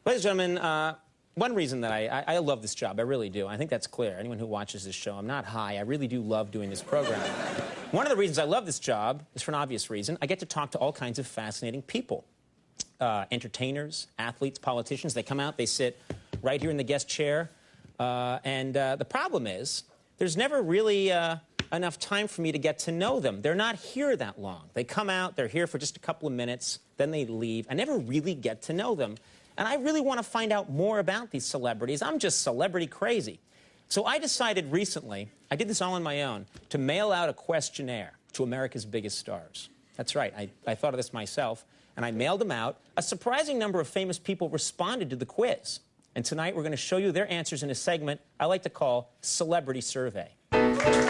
Ladies and gentlemen, one reason that I love this job, I really do. I think that's clear. Anyone who watches this show, I'm not high. I really do love doing this program. One of the reasons I love this job is for an obvious reason. I get to talk to all kinds of fascinating people. Entertainers, athletes, politicians. They come out, they sit right here in the guest chair. The problem is, there's never really enough time for me to get to know them. They're not here that long. They come out, they're here for just a couple of minutes, then they leave. I never really get to know them. And I really want to find out more about these celebrities. I'm just celebrity crazy. So I decided recently, I did this all on my own, to mail out a questionnaire to America's biggest stars. That's right, I thought of this myself, and I mailed them out. A surprising number of famous people responded to the quiz. And tonight we're going to show you their answers in a segment I like to call Celebrity Survey. Celebrity Survey!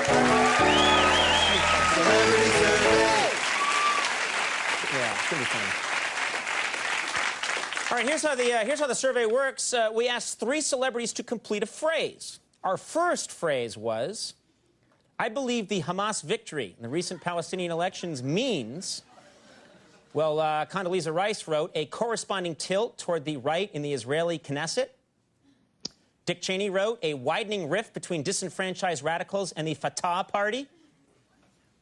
Yeah, it's going to be fun. All right, here's how the survey works. We asked 3 celebrities to complete a phrase. Our first phrase was, I believe the Hamas victory in the recent Palestinian elections means, well, Condoleezza Rice wrote, a corresponding tilt toward the right in the Israeli Knesset. Dick Cheney wrote, a widening rift between disenfranchised radicals and the Fatah Party.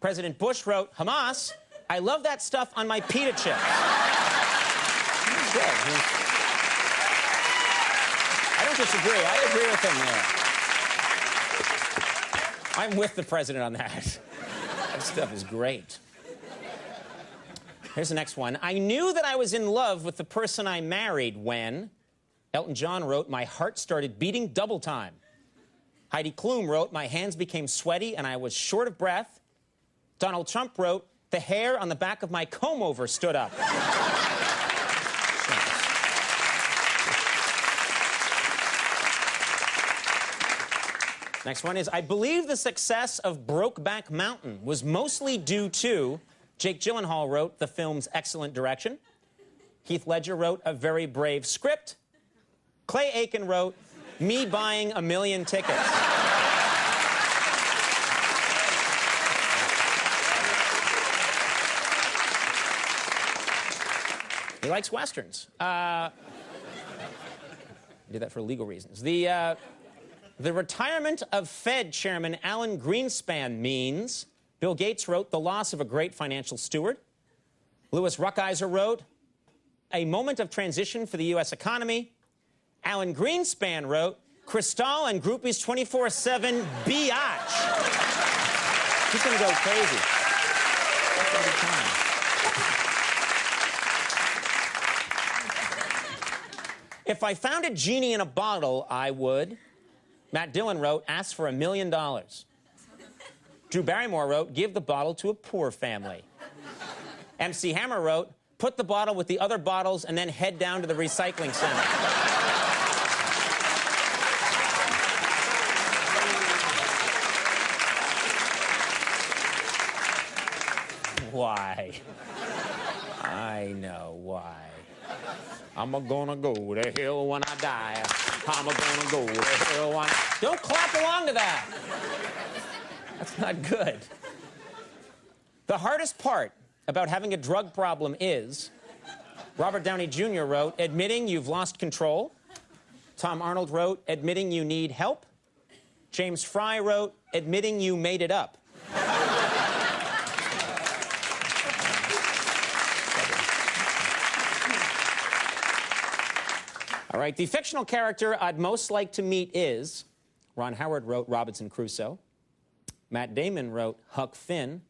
President Bush wrote, Hamas, I love that stuff on my pita chips. Good. I don't disagree. I agree with him there. I'm with the president on that. That stuff is great. Here's the next one. I knew that I was in love with the person I married when Elton John wrote, my heart started beating double time. Heidi Klum wrote, my hands became sweaty and I was short of breath. Donald Trump wrote, the hair on the back of my comb-over stood up. Next one is, I believe the success of Brokeback Mountain was mostly due to, Jake Gyllenhaal wrote, the film's excellent direction. Heath Ledger wrote, a very brave script. Clay Aiken wrote, me buying 1 million tickets. He likes Westerns. He did that for legal reasons. The retirement of Fed Chairman Alan Greenspan means, Bill Gates wrote, the loss of a great financial steward. Louis Ruckeiser wrote, a moment of transition for the U.S. economy. Alan Greenspan wrote, Cristal and groupies 24/7 biatch. He's going to go crazy. If I found a genie in a bottle, I would. Matt Dillon wrote, ask for $1 million. Drew Barrymore wrote, give the bottle to a poor family. MC Hammer wrote, put the bottle with the other bottles and then head down to the recycling center. Why? I know why. I'm gonna go to hell when I die. I'm gonna go to hell when I... Don't clap along to that. That's not good. The hardest part about having a drug problem is, Robert Downey Jr. wrote, admitting you've lost control. Tom Arnold wrote, admitting you need help. James Fry wrote, admitting you made it up. All right, the fictional character I'd most like to meet is, Ron Howard wrote Robinson Crusoe. Matt Damon wrote Huck Finn.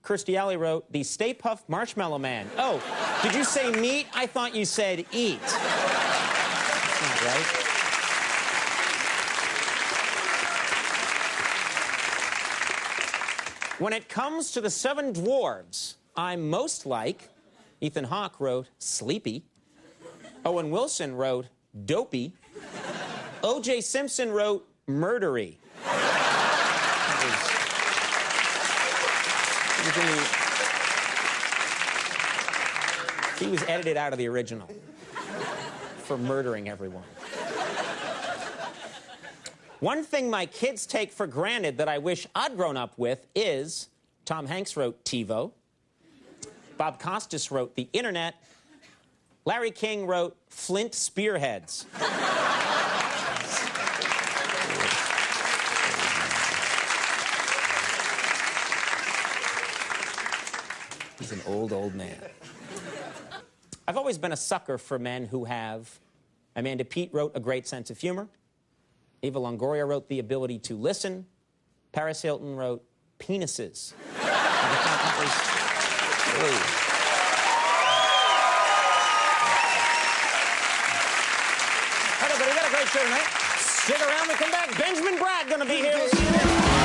Kirstie Alley wrote the Stay Puft Marshmallow Man. Oh, did you say meat? I thought you said eat. That's not right. When it comes to the 7 dwarves, I'm most like, Ethan Hawke wrote Sleepy. Owen Wilson wrote Dopey. O.J. Simpson wrote Murdery. He was edited out of the original for murdering everyone. One thing my kids take for granted that I wish I'd grown up with is, Tom Hanks wrote TiVo. Bob Costas wrote the Internet. Larry King wrote Flint Spearheads. He's an old man. I've always been a sucker for men who have... Amanda Peet wrote a great sense of humor. Eva Longoria wrote the ability to listen. Paris Hilton wrote penises. All right, everybody, we got a great show tonight. Stick around, we come back. Benjamin Bratt gonna be here. We'll see you there.